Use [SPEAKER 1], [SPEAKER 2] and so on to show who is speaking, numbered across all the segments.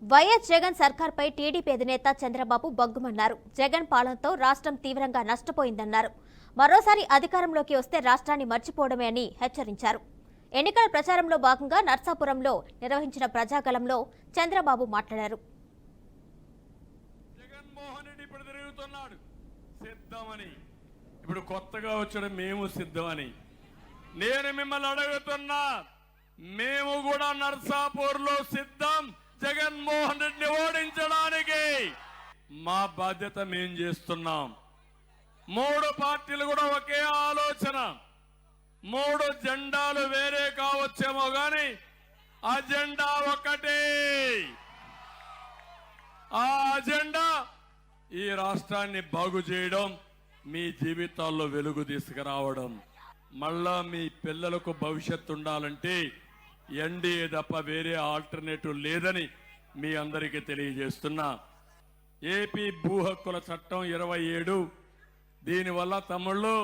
[SPEAKER 1] YS Jagan సర్కార్పై TDP అధినేత చంద్రబాబు బగ్గుమన్నారు. జగన్ పాలనతో రాష్ట్రం తీవ్రంగా నష్టపోయిందన్నారు. మరోసారి అధికారంలోకి వస్తే రాష్ట్రాన్ని మర్చిపోవడమే అని హెచ్చరించారు. ఎన్నికల ప్రచారంలో భాగంగా నర్సాపురంలో నిర్వహించిన ప్రజాగళంలో చంద్రబాబు మాట్లాడారు.
[SPEAKER 2] జగన్మోహన్ రెడ్డి ఇప్పుడు తిరుగుతున్నాడు సిద్ధమని, ఇప్పుడు కొత్తగా వచ్చాడు మేము సిద్ధమని. నేను మిమ్మల్ని అడుగుతున్నా, మేము కూడా నర్సాపూర్లో సిద్ధం జగన్మోహన్ రెడ్డిని ఓడించడానికి. మా బాధ్యత మేం చేస్తున్నాం. 3 పార్టీలు కూడా ఒకే ఆలోచన. 3 జెండాలు వేరే కావచ్చేమో గాని అజెండా ఒకటే. ఆ అజెండా ఈ రాష్ట్రాన్ని బాగు చేయడం, మీ జీవితాల్లో వెలుగు తీసుకురావడం. మళ్ళా మీ పిల్లలకు భవిష్యత్తు ఉండాలంటే ఎన్డీఏ తప్ప వేరే ఆల్టర్నేటివ్ లేదని మీ అందరికీ తెలియజేస్తున్నా. ఏపీ భూ హక్కుల చట్టం 27, దీనివల్ల తమ్ముళ్ళు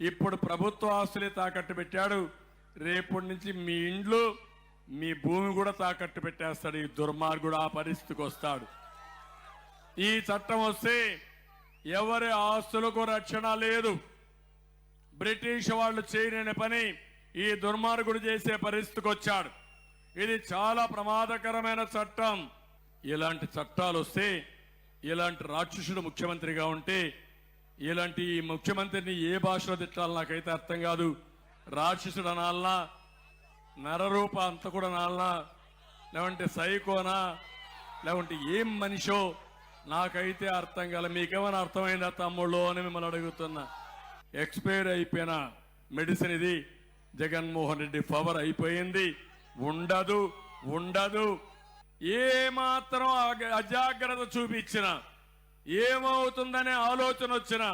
[SPEAKER 2] ఇప్పుడు ప్రభుత్వ ఆస్తులే తాకట్టు పెట్టాడు. రేపటి నుంచి మీ ఇండ్లు, మీ భూమి కూడా తాకట్టు పెట్టేస్తాడు. ఈ దుర్మార్గుడు ఆ పరిస్థితికి వస్తాడు. ఈ చట్టం వస్తే ఎవరి ఆస్తులకు రక్షణ లేదు. బ్రిటిష్ వాళ్ళు చేయని పని ఈ దుర్మార్గుడు చేసే పరిస్థితికి వచ్చాడు. ఇది చాలా ప్రమాదకరమైన చట్టం. ఇలాంటి చట్టాలు వస్తే, ఇలాంటి రాక్షసుడు ముఖ్యమంత్రిగా ఉంటే, ఇలాంటి ఈ ముఖ్యమంత్రిని ఏ భాషలో తిట్టాలో నాకైతే అర్థం కాదు. రాక్షసుడు అనాలనా, నరరూప అంత కూడా అనాలనా, లేవంటే సైకోనా, లేవంటే ఏం మనిషో నాకైతే అర్థం కాల. మీకేమైనా అర్థమైందా తమ్ముళ్ళు అని మిమ్మల్ని అడుగుతున్నా. ఎక్స్పైర్ అయిపోయిన మెడిసిన్ ఇది. జగన్మోహన్ రెడ్డి పవర్ అయిపోయింది. ఉండదు ఉండదు. ఏమాత్రం అజాగ్రత్త చూపించినా, ఏమవుతుందనే ఆలోచన వచ్చినా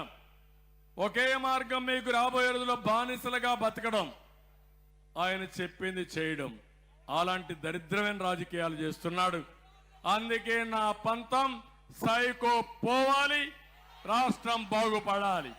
[SPEAKER 2] ఒకే మార్గం మీకు రాబోయే రోజుల్లో బానిసలుగా బతకడం, ఆయన చెప్పింది చేయడం. అలాంటి దరిద్రమైన రాజకీయాలు చేస్తున్నాడు. అందుకే నా పంతం సైకో పోవాలి, రాష్ట్రం బాగుపడాలి.